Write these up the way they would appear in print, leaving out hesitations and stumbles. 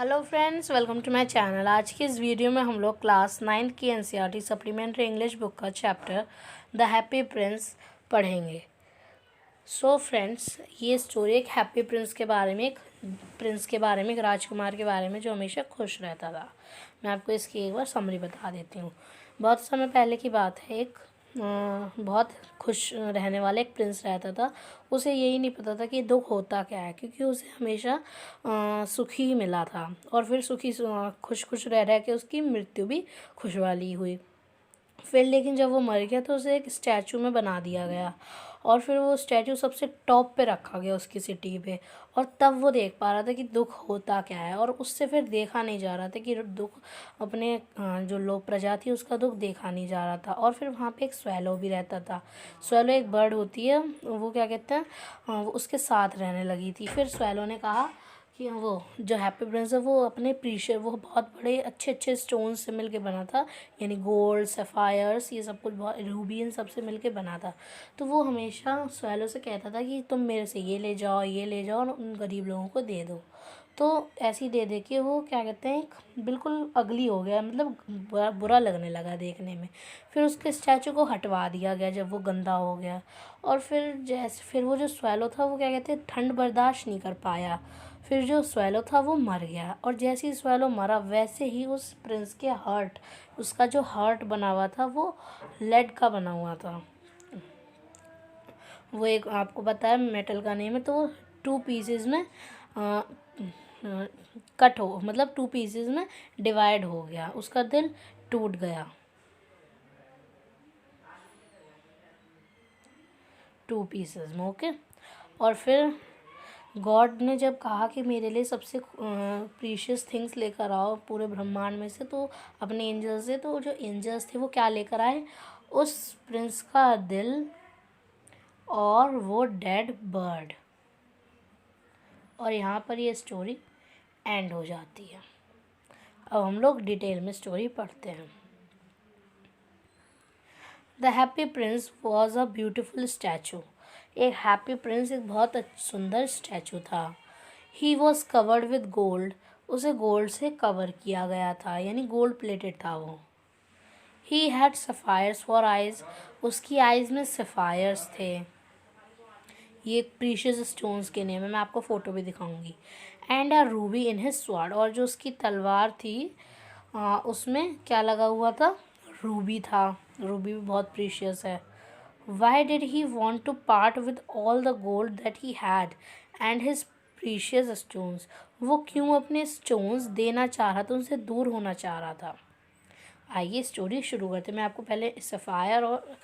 Hello friends, welcome to my channel. आज की इस वीडियो में हम लोग क्लास 9 की एनसीईआरटी सप्लीमेंट्री इंग्लिश बुक का चैप्टर द हैप्पी प्रिंस पढ़ेंगे। सो फ्रेंड्स, ये स्टोरी एक हैप्पी प्रिंस के बारे में, एक राजकुमार के बारे में जो हमेशा खुश रहता था। मैं आपको इसकी एक बार समरी बता देती हूँ। बहुत समय पहले की बात है, एक बहुत खुश रहने वाला एक प्रिंस रहता था। उसे यही नहीं पता था कि दुख होता क्या है, क्योंकि उसे हमेशा सुखी ही मिला था। और फिर खुश खुश रह के उसकी मृत्यु भी खुश वाली हुई। फिर लेकिन जब वो मर गया तो उसे एक स्टैचू में बना दिया गया, और फिर वो स्टैचू सबसे टॉप पे रखा गया उसकी सिटी पे। और तब वो देख पा रहा था कि दुख होता क्या है, और उससे फिर देखा नहीं जा रहा था कि दुख अपने जो लोग प्रजा थी उसका दुख देखा नहीं जा रहा था। और फिर वहाँ पे एक स्वैलो भी रहता था। स्वैलो एक बर्ड होती है, वो क्या कहते हैं, वो उसके साथ रहने लगी थी। फिर स्वैलो ने कहा कि वो जो हैप्पी प्रिंस है वो अपने वो बहुत बड़े अच्छे अच्छे स्टोन से मिलके बना था, यानी गोल्ड, सफ़ायर्स, ये सब कुछ बहुत, रूबी, इन सब से मिलके बना था। तो वो हमेशा स्वैलो से कहता था कि तुम मेरे से ये ले जाओ, ये ले जाओ, और उन गरीब लोगों को दे दो। तो ऐसे ही दे दे के वो क्या कहते हैं, बिल्कुल अगली हो गया, मतलब बुरा लगने लगा देखने में। फिर उसके स्टैचू को हटवा दिया गया जब वो गंदा हो गया। और फिर वो जो स्वैलो था वो क्या कहते हैं, ठंड बर्दाश्त नहीं कर पाया। फिर जो स्वैलो था वो मर गया, और जैसे ही स्वैलो मरा वैसे ही उस प्रिंस के उसका जो हार्ट बना हुआ था वो लेड का बना हुआ था। वो एक आपको बताया मेटल का नेम है। तो वो 2 पीसेस में मतलब 2 पीसेस में डिवाइड हो गया, उसका दिल टूट गया 2 पीसेस में। ओके। और फिर गॉड ने जब कहा कि मेरे लिए सबसे प्रीशियस थिंग्स लेकर आओ पूरे ब्रह्मांड में से, तो अपने एंजल्स से, तो जो एंजल्स थे वो क्या लेकर आए, उस प्रिंस का दिल और वो डेड बर्ड। और यहाँ पर ये स्टोरी एंड हो जाती है। अब हम लोग डिटेल में स्टोरी पढ़ते हैं। The happy Prince was a beautiful statue. एक हैप्पी प्रिंस एक बहुत सुंदर स्टैचू था। He was covered with gold. उसे गोल्ड से कवर किया गया था, यानी गोल्ड प्लेटेड था वो। He had sapphires for eyes. उसकी आइज में सफ़ायर्स थे। ये प्रीशियस स्टोन्स के नेम है, मैं आपको फ़ोटो भी दिखाऊंगी। And a Ruby in his sword. और जो उसकी तलवार थी उसमें क्या लगा हुआ था, रूबी था। रूबी भी बहुत प्रीशियस है। Why did he want to part with all the gold that he had and his precious stones. वो क्यों अपने स्टोन्स देना चाह रहा था, उनसे दूर होना चाह रहा था। आइए स्टोरी शुरू करते। मैं आपको पहले सफ़ायर और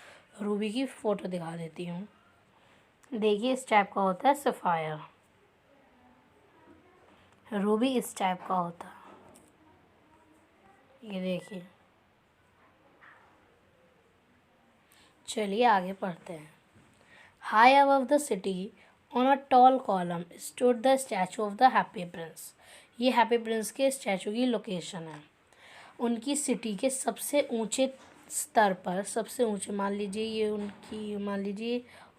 रूबी की फ़ोटो दिखा देती हूँ। देखिए, इस टाइप का होता है सफ़ायर, रूबी इस टाइप का होता है। ये देखिए। चलिए आगे पढ़ते हैं। High above the city on a tall column stood the statue of the happy Prince. ये हैप्पी प्रिंस के स्टैचू की लोकेशन है। उनकी सिटी के सबसे ऊंचे स्तर पर, सबसे ऊंचे, मान लीजिए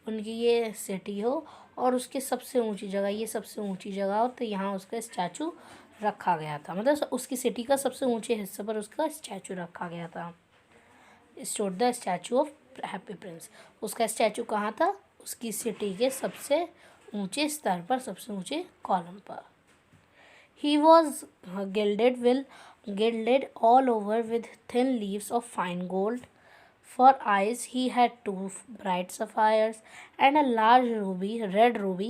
उनकी ये सिटी हो, और उसके सबसे ऊंची जगह, ये सबसे ऊंची जगह हो, तो यहाँ उसका स्टैचू रखा गया था। मतलब उसकी सिटी का सबसे ऊंचे हिस्से पर उसका स्टैचू रखा गया था। Stood the statue of happy Prince. उसका स्टैचू कहाँ था, उसकी सिटी के सबसे ऊंचे स्तर पर, सबसे ऊंचे कॉलम पर। He was gilded all over with thin leaves of fine gold. For eyes he had 2 bright sapphires, and a large red ruby,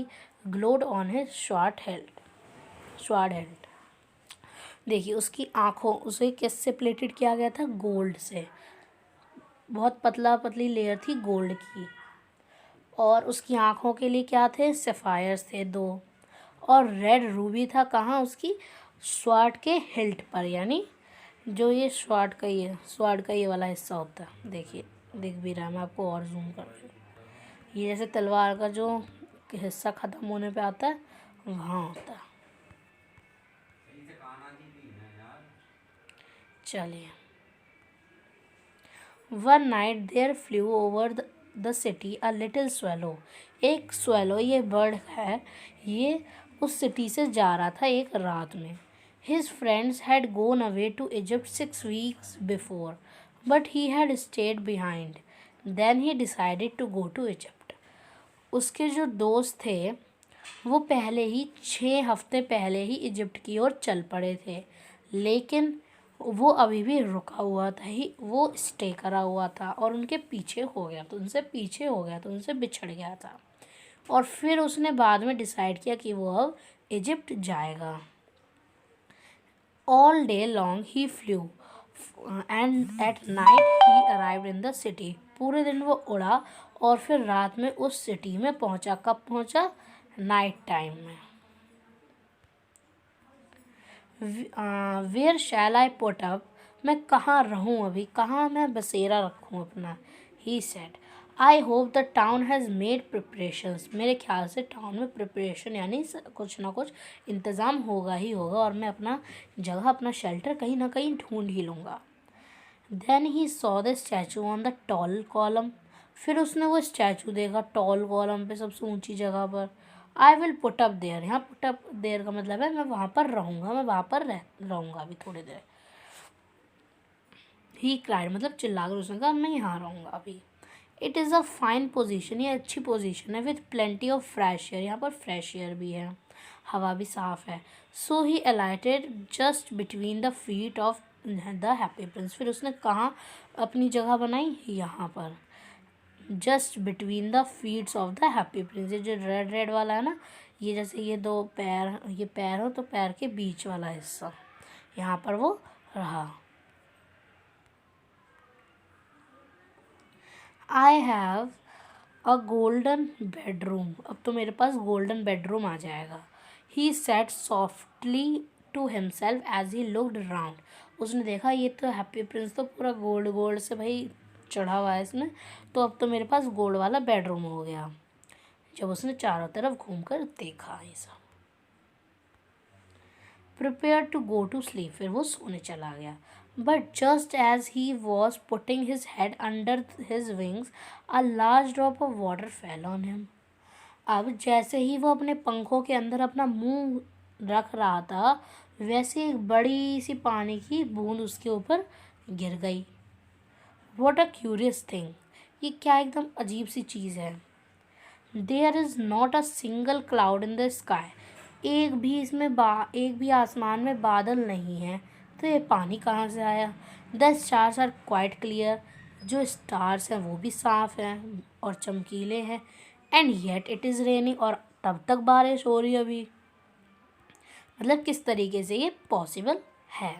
glowed on his sword hilt. देखिए, उसकी आँखों, उसे किससे प्लेटेड किया गया था, गोल्ड से। बहुत पतली लेयर थी गोल्ड की। और उसकी आँखों के लिए क्या थे, सफ़ायर्स थे 2। और रेड रूबी था कहाँ, उसकी स्वॉर्ड के हिल्ट पर, यानी जो ये स्वॉर्ड का ये वाला हिस्सा होता है। देखिए, दिख भी रहा है, मैं आपको और जूम कर रही हूँ। ये जैसे तलवार का जो हिस्सा ख़त्म होने पे आता है, वहाँ होता है। चलिए। One night there flew over the city a little swallow। एक swallow, ये बर्ड है, ये उस सिटी से जा रहा था एक रात में। His friends had gone away to Egypt 6 weeks before, but he had stayed behind. Then he decided to go to Egypt. उसके जो दोस्त थे वो पहले ही 6 हफ्ते पहले ही इजिप्ट की ओर चल पड़े थे, लेकिन वो अभी भी रुका हुआ था, ही वो स्टे करा हुआ था और उनके पीछे हो गया, तो उनसे पीछे हो गया, तो उनसे बिछड़ गया था। और फिर उसने बाद में डिसाइड किया कि वो अब इजिप्ट जाएगा। All day long he flu and at night he arrived in the city. पूरे दिन वो उड़ा और फिर रात में उस सिटी में पहुंचा। कब पहुंचा? नाइट टाइम में। Where shall I put up, मैं कहाँ रहूँ अभी, कहाँ मैं बसेरा रखूँ अपना। He said I hope the town has made preparations, मेरे ख्याल से टाउन में प्रिपरेशन यानी कुछ ना कुछ इंतज़ाम होगा ही होगा और मैं अपना जगह, अपना शेल्टर कहीं ना कहीं ढूंढ ही लूँगा। Then he saw the statue on the tall column, फिर उसने वो स्टैचू देखा टॉल कॉलम पे, सबसे ऊंची जगह पर। I will put up there, यहाँ पुट अप देयर का मतलब है मैं वहाँ पर रहूँगा, मैं वहाँ पर रहूँगा अभी थोड़ी देर। ही क्राइड मतलब चिल्ला कर उसने कहा मैं यहाँ रहूँगा अभी। It is a fine position, ये अच्छी पोजीशन है, with plenty of fresh air, यहाँ पर फ्रेश एयर भी है, हवा भी साफ़ है। So he alighted just between the feet of the happy Prince, फिर उसने कहाँ अपनी जगह बनाई? यहाँ पर, just between the feets of the happy Prince. ये जो रेड रेड वाला है ना, ये जैसे ये दो पैर, ये पैर हो तो पैर के बीच वाला हिस्सा, यहाँ पर वो रहा। I have a golden bedroom, अब तो मेरे पास गोल्डन बेडरूम आ जाएगा। He set softly to himself as he looked round, उसने देखा ये तो हैप्पी प्रिंस तो पूरा गोल्ड गोल्ड से भाई चढ़ा हुआ है इसमें, तो अब तो मेरे पास गोल्ड वाला बेडरूम हो गया। जब उसने चारों तरफ घूमकर देखा ये सब। Prepare to go to sleep, फिर वो सोने चला गया। But just as he was putting his head under his wings a large drop of water fell on him. अब जैसे ही वो अपने पंखों के अंदर अपना मुंह रख रहा था, वैसे एक बड़ी सी पानी की बूंद उसके ऊपर गिर गई। वॉट अ क्यूरियस थिंग, ये क्या एकदम अजीब सी चीज़ है। There is not a single cloud in the sky, एक भी आसमान में बादल नहीं है, तो ये पानी कहाँ से आया। The stars are quite clear, जो स्टार्स हैं वो भी साफ हैं और चमकीले हैं। And yet it is raining, और तब तक बारिश हो रही है अभी। मतलब किस तरीके से ये पॉसिबल है।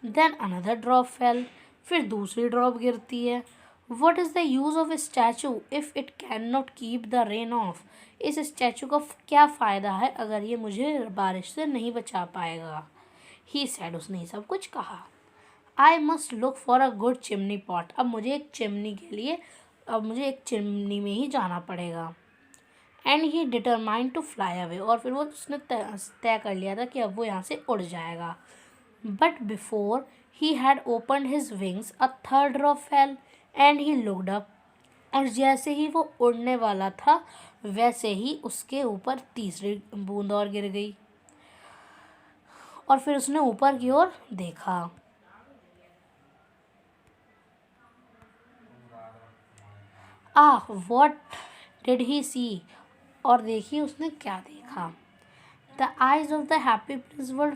देन अनदर ड्रॉप फेल, फिर दूसरी ड्रॉप गिरती है। What is the use of A statue if it can not keep the rain of, इस स्टैचू का क्या फ़ायदा है अगर ये मुझे बारिश से नहीं बचा पाएगा। ही सैड, उसने सब कुछ कहा। I must look for a good chimney pot, अब मुझे एक चिमनी में ही जाना पड़ेगा। And he determined to fly away, और फिर वो उसने तय कर लिया था कि अब वो यहाँ से उड़ जाएगा। But before he had opened his wings a third drop fail and he looked up, और जैसे ही वो उड़ने वाला था वैसे ही उसके ऊपर तीसरी बूंद और गिर गई, और फिर उसने ऊपर की ओर देखा। व्हाट डिड ही सी, और देखिए उसने क्या देखा। The eyes of the happy prince were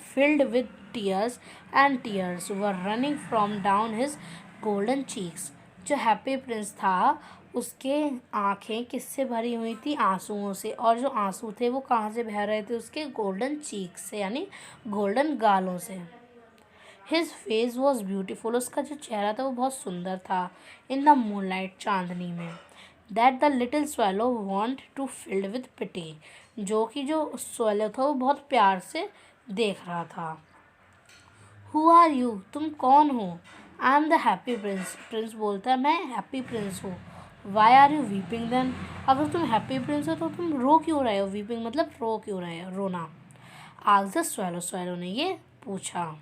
filled with tears, and tears were running from down his golden cheeks. जो हैप्पी प्रिंस था उसके आँखें किससे भरी हुई थी? आंसुओं से, और जो आंसू थे वो कहाँ से बह रहे थे? उसके गोल्डन चीक्स से, यानी गोल्डन गालों से। हिज फेस वॉज ब्यूटीफुल, उसका जो चेहरा था वो बहुत सुंदर था। इन द मूनलाइट, चांदनी में। That the little swallow want to filled with pity, जो कि जो स्वेलो था वो बहुत प्यार से देख रहा था। हु आर यू, तुम कौन हो? I am the happy prince, prince बोलता है मैं हैप्पी प्रिंस हूँ। Why are you weeping then, अगर तुम हैप्पी प्रिंस हो तो तुम रो क्यों रहे हो? वीपिंग मतलब रो क्यों रहे हो, रोना। आस्क्ड द स्वेलो, स्वेलो ने ये पूछा।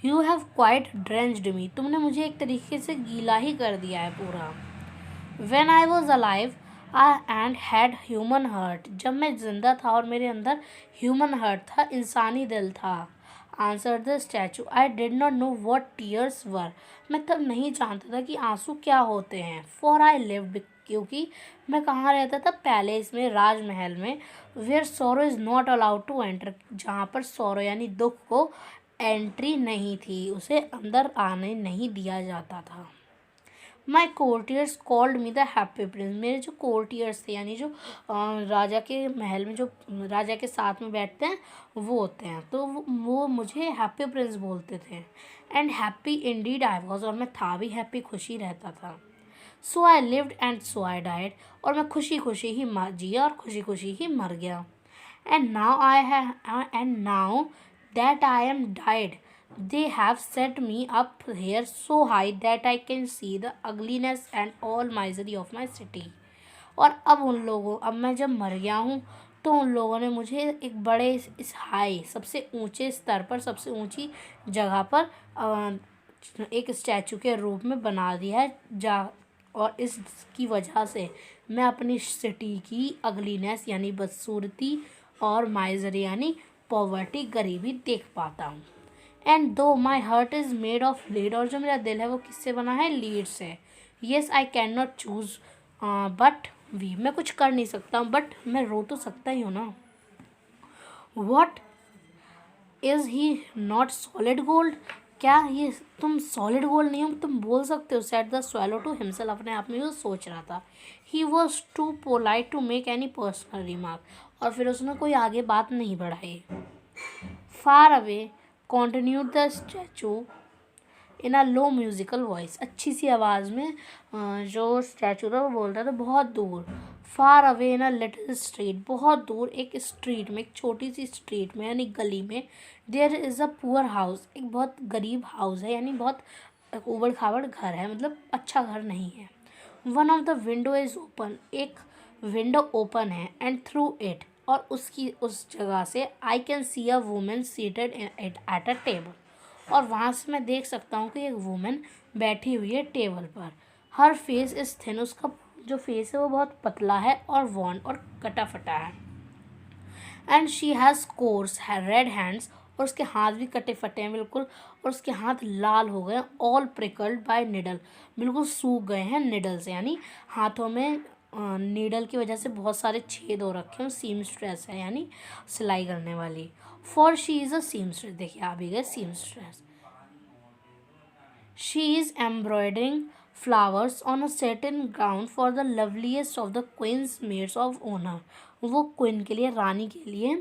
यू हैव क्वाइट ड्रेंच्ड मी, तुमने मुझे एक तरीके से गीला ही कर दिया है पूरा। When I was alive I and had human heart, जब मैं जिंदा था और मेरे अंदर ह्यूमन हार्ट था, इंसानी दिल था। Answer the statue, I did not know what tears were, मैं तब नहीं जानता था कि आंसू क्या होते हैं। फॉर आई लिव्ड, क्योंकि मैं कहाँ रहता था, पैलेस में, राजमहल में। Where sorrow is not allowed to enter, जहाँ पर सोरो यानी दुख को एंट्री नहीं थी, उसे अंदर आने नहीं दिया जाता था। My courtiers called me the happy Prince, मेरे जो कोर्टियर्स थे यानी जो राजा के महल में जो राजा के साथ में बैठते हैं वो होते हैं, तो वो मुझे हैप्पी प्रिंस बोलते थे। And happy indeed I was, और मैं था भी हैप्पी, खुशी रहता था। So I lived and so I died, और मैं खुशी खुशी ही जिया और खुशी खुशी ही मर गया। And now that I am died, they have set me up here so high that I can see the ugliness and all misery of my city. और अब मैं जब मर गया हूँ तो उन लोगों ने मुझे एक बड़े इस हाई, सबसे ऊंचे स्तर पर, सबसे ऊंची जगह पर एक स्टैचू के रूप में बना दिया है, और इसकी वजह से मैं अपनी सिटी की अगलीनेस यानी बदसूरती और माइजरी यानी पॉवर्टी, गरीबी देख पाता हूँ। एंड दो my heart is made of lead, और जो मेरा दिल है वो किससे बना है, लीड से। Yes I can not choose but weep, मैं कुछ कर नहीं सकता हूँ बट मैं रो तो सकता ही हूँ ना। What is he not solid gold, क्या ये तुम सॉलिड गोल्ड नहीं हो, तुम बोल सकते हो, said the swallow to himself, अपने आप में वो सोच रहा था। He was too polite to make any personal remark, और फिर उसने कोई आगे बात नहीं बढ़ाई। Far away continued the statue in a low musical voice, अच्छी सी आवाज़ में जो स्टैचू था वो बोल रहा था, बहुत दूर। Far away in a little street, बहुत दूर एक स्ट्रीट में, एक छोटी सी स्ट्रीट में यानी गली में, there is a poor house, एक बहुत गरीब हाउस है, यानी बहुत उबड़ खाबड़ घर है, मतलब अच्छा घर नहीं है। One of the window is open, एक विंडो ओपन है, एंड थ्रू इट, और उसकी उस जगह से I can see a women seated at a table, और वहाँ से मैं देख सकता हूँ कि एक वुमेन बैठी हुई है टेबल पर। हर फेस इज थिन, उसका जो फेस है वो बहुत पतला है और वॉन और कटा फटा है। And she has course red hands, और उसके हाथ भी कटे फटे हैं बिल्कुल, और उसके हाथ लाल हो गए, ऑल प्रिकल्ड बाय निडल, बिल्कुल सूख गए हैं निडल से, यानी हाथों में नीडल की वजह से बहुत सारे छेद हो रखे हैं। सीमस्ट्रेस है यानी सिलाई करने वाली। For she is a seamstress, देखिए आ भी गए seamstress. She is embroidering flowers on a satin gown for the loveliest of the queen's maids of honor. वो क्वीन के लिए, रानी के लिए,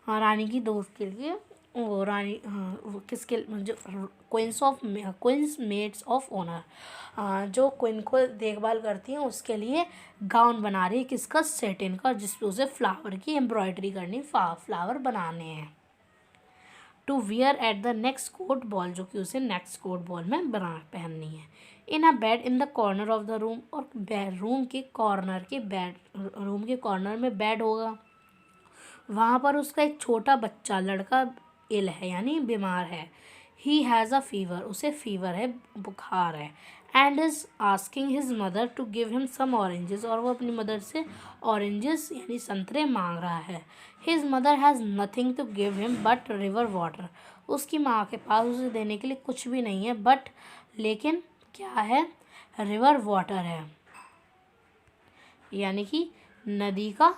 रानी की दोस्त के लिए, वो रानी वो किसके, जो क्वींस मेड्स ऑफ ऑनर, जो क्वीन को देखभाल करती हैं उसके लिए गाउन बना रही है, किसका, सेटिन का, जिसपे उसे फ्लावर की एम्ब्रॉयडरी करनी, फ्लावर बनाने हैं। To wear at the next court ball, जो कि उसे नेक्स्ट कोट बॉल में पहननी है। In a bed in the corner of the room, और रूम के कॉर्नर में बेड होगा। वहाँ पर उसका एक छोटा बच्चा, लड़का इल है यानी बीमार है। ही हैज़ अ फीवर, उसे फीवर है, बुखार है। And is asking his mother to give him some oranges, और वो अपनी मदर से ऑरेंजेस यानी संतरे मांग रहा है। His mother has nothing to give him but river water, उसकी माँ के पास उसे देने के लिए कुछ भी नहीं है बट, लेकिन क्या है, रिवर वाटर है, यानी कि नदी का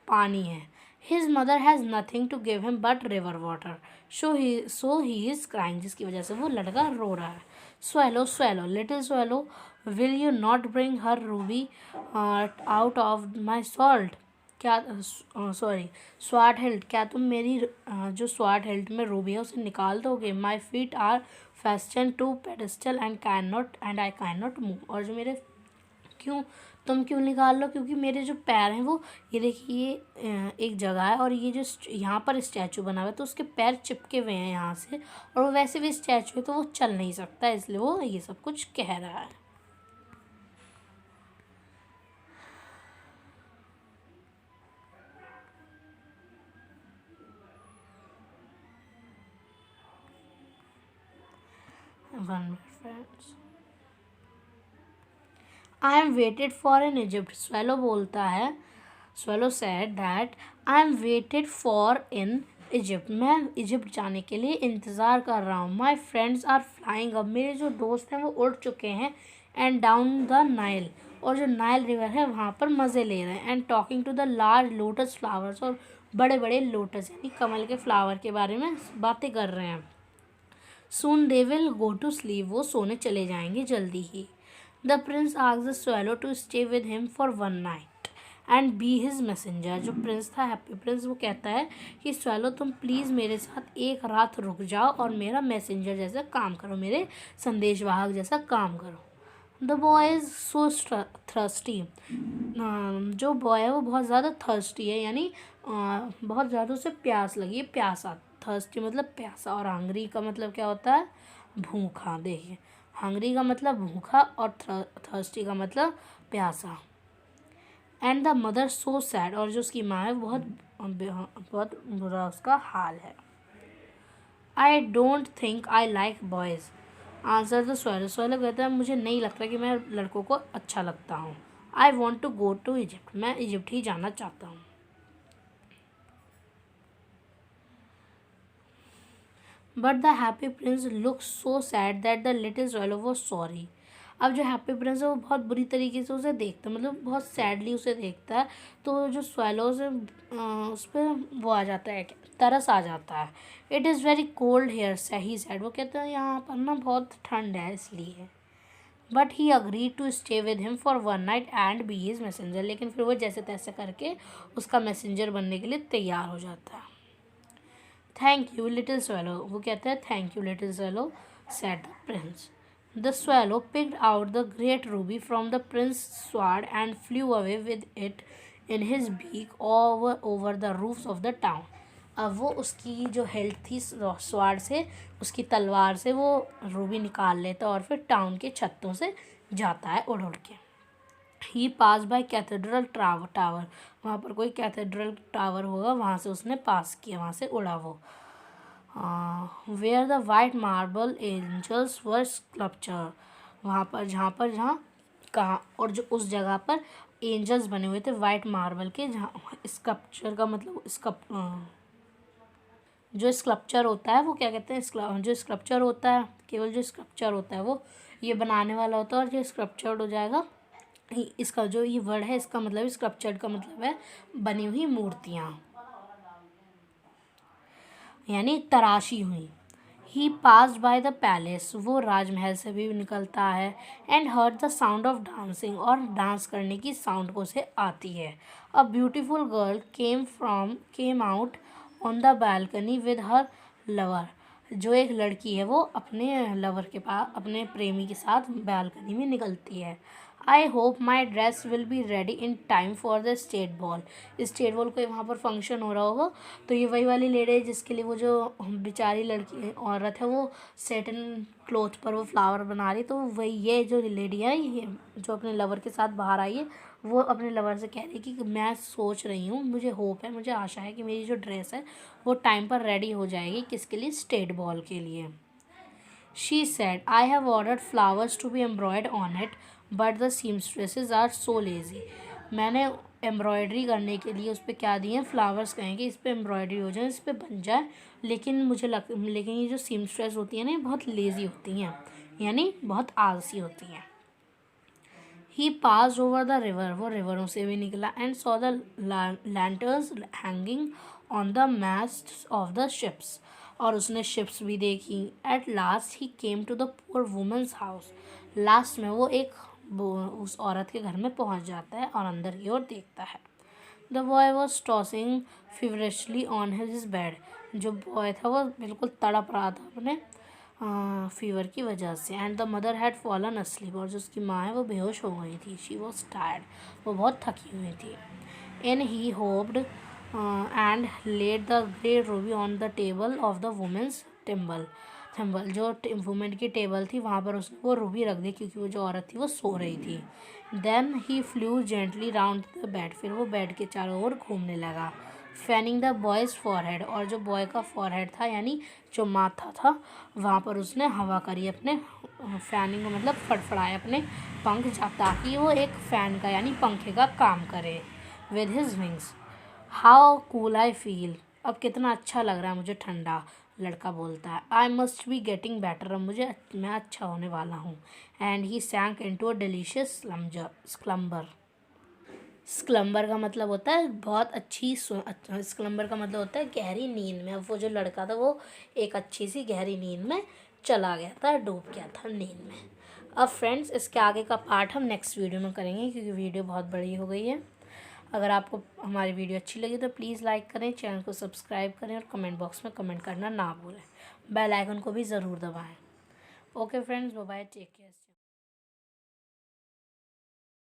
पानी है। His mother has nothing to give him but river water, so he is crying, जिसकी वजह से वो लड़का रो रहा है। Swallow swallow little swallow, will you not bring her ruby out of my sword, क्या स्वाट हिल्ट, क्या तुम मेरी जो स्वाट हिल्ट में रूबी है उसे निकाल दोगे। My feet are fastened to pedestal and I can not move, और जो मेरे, क्यों तुम क्यों निकाल लो, क्योंकि मेरे जो पैर हैं वो, ये देखिए एक जगह है और ये जो यहाँ पर स्टैचू बना हुआ है तो उसके पैर चिपके हुए हैं यहाँ से, और वो वैसे भी स्टैचू है तो वो चल नहीं सकता, इसलिए वो ये सब कुछ कह रहा है। One minute, friends. I am waited for in Egypt. Swallow बोलता है, swallow said that I am waited for in Egypt. मैं इजिप्ट जाने के लिए इंतज़ार कर रहा हूँ। माई फ्रेंड्स आर फ्लाइंग अब। मेरे जो दोस्त हैं वो उड़ चुके हैं। एंड डाउन द नाइल, और जो नाइल रिवर है वहाँ पर मज़े ले रहे हैं। And talking to the large lotus flowers, और बड़े बड़े लोटस यानी कमल के फ्लावर के बारे में बातें कर रहे हैं। Soon they will go to sleep, वो सोने चले जाएंगे जल्दी ही। The prince asked the swallow to stay with him for one night and be his messenger. जो प्रिंस था, हैप्पी प्रिंस, वो कहता है कि स्वेलो तुम प्लीज़ मेरे साथ एक रात रुक जाओ और मेरा मैसेंजर जैसा काम करो, मेरे संदेशवाहक जैसा काम करो। The boy is so thirsty. जो बॉय है वो बहुत ज़्यादा थर्स्टी है, यानी बहुत ज़्यादा उसे प्यास लगी है, प्यासा। थर्स्टी मतलब प्यासा, और हंग्री का मतलब क्या होता है? भूखा। देखिए, हंग्री का मतलब भूखा और थर्स्टी का मतलब प्यासा। And the mother so sad, और जो उसकी माँ है बहुत बहुत बुरा उसका हाल है। I don't think I like boys answer the swallow. Swallow कहता है मुझे नहीं लगता कि मैं लड़कों को अच्छा लगता हूँ। I want to go to Egypt, मैं इजिप्ट ही जाना चाहता हूँ। But the happy prince look so sad that the little swallow was sorry. अब जो हैप्पी प्रिंस है वो बहुत बुरी तरीके से उसे देखता है, मतलब बहुत सैडली उसे देखता है। तो जो स्वेलो से उस पर वो आ जाता है, तरस आ जाता है। It is very cold here he said, वो कहते हैं यहाँ पर ना बहुत ठंड है इसलिए। But he agree to stay with him for one night and be his messenger. लेकिन फिर वो जैसे तैसे करके उसका मैसेंजर बनने के लिए तैयार हो जाता है। थैंक यू लिटिल स्वेलो, वो कहता है thank you little swallow said the prince. The swallow picked out the great ruby from the prince sword and flew away with it in his beak over the roofs of the town. अब वो उसकी जो health थी sword से, उसकी तलवार से वो रूबी निकाल लेता और फिर टाउन के छतों से जाता है उड़ उड़ के। ही पास बाय कैथेड्रल टावर, वहाँ पर कोई कैथेड्रल टावर होगा, वहाँ से उसने पास किया, वहाँ से उड़ा वो। Where the white marble angels were sculpture, वहाँ पर जहाँ कहाँ, और जो उस जगह पर एंजल्स बने हुए थे वाइट मार्बल के, जहाँ स्कल्पचर का मतलब जो स्कल्पचर होता है वो क्या कहते हैं, जो स्कल्पचर होता है, केवल जो स्कल्पचर होता है वो ये बनाने वाला होता है, और जो स्कल्पचर्ड हो जाएगा, इसका जो ये वर्ड है इसका मतलब स्कल्पचर्ड का मतलब है बनी हुई मूर्तियाँ, यानी तराशी हुई। ही पास्ड बाय द पैलेस, वो राजमहल से भी निकलता है। And heard the sound of dancing, और डांस करने की साउंड को उसे आती है। A beautiful girl came out on the balcony with her lover, जो एक लड़की है वो अपने लवर के पास, अपने प्रेमी के साथ बालकनी में निकलती है। I hope my dress will be ready in time for the state ball. State ball को वहाँ पर फंक्शन हो रहा होगा, तो ये वही वाली लेडी है जिसके लिए वो जो बेचारी लड़की औरत है वो सेटन क्लॉथ पर वो फ्लावर बना रही, तो वही ये जो लेडी है, ये जो अपने लवर के साथ बाहर आई है, वो अपने लवर से कह रही है कि मैं सोच रही हूँ, मुझे होप है, मुझे आशा है कि मेरी जो ड्रेस है वो टाइम पर रेडी हो जाएगी। किसके लिए? स्टेट बॉल के लिए। She said, I have ordered flowers to be embroidered on it, but the seamstresses are so lazy. मैंने एम्ब्रॉयडरी करने के लिए उस पर क्या दिए हैं? फ्लावर्स कहेंगे, इस पर एम्ब्रॉयडरी हो जाए, इस पर बन जाए, लेकिन लेकिन ये जो सीमस्ट्रेस होती हैं ना, बहुत लेज़ी होती हैं, यानी बहुत आलसी होती हैं। He pass over the river, वो रिवरों से भी निकला। And saw the lanterns hanging on the masts of the ships, और उसने शिप्स भी देखी। At last he came to the poor woman's house, last में वो उस औरत के घर में पहुंच जाता है और अंदर की ओर देखता है। The boy was tossing feverishly on his bed, जो बॉय था वो बिल्कुल तड़प रहा था अपने फीवर की वजह से। And the mother had fallen asleep, और जो उसकी माँ है वो बेहोश हो गई थी। शी वॉज टायर्ड, वो बहुत थकी हुई थी। And he hopped and laid the great ruby on the table of the woman's thimble, जो वुमेन की टेबल थी वहाँ पर उसने वो रूबी रख दी, क्योंकि वो जो औरत थी वो सो रही थी। Then he flew gently round the bed, फिर वो बेड के चारों ओर घूमने लगा। फैनिंग द बॉयज़ फॉरहेड, और जो बॉय का फॉरहेड था यानी जो माथा था वहाँ पर उसने हवा करी अपने फैनिंग को मतलब फड़फड़ाए अपने पंख ताकि वो एक फ़ैन का यानी पंखे का काम करे with his wings. How cool I feel, अब कितना अच्छा लग रहा है मुझे ठंडा। लड़का बोलता है I must be getting better, अब मैं अच्छा होने वाला हूँ। And he sank into a delicious slumber. Slumber का मतलब होता है बहुत अच्छी स्लम्बर का मतलब होता है गहरी नींद में। अब वो जो लड़का था वो एक अच्छी सी गहरी नींद में चला गया था, डूब गया था नींद में। अब फ्रेंड्स इसके आगे का पार्ट हम नेक्स्ट वीडियो में करेंगे क्योंकि वीडियो बहुत बड़ी हो गई है। अगर आपको हमारी वीडियो अच्छी लगी तो प्लीज़ लाइक करें, चैनल को सब्सक्राइब करें और कमेंट बॉक्स में कमेंट करना ना भूलें। बेल आइकन को भी ज़रूर दबाएं। Okay friends, bye bye, take care.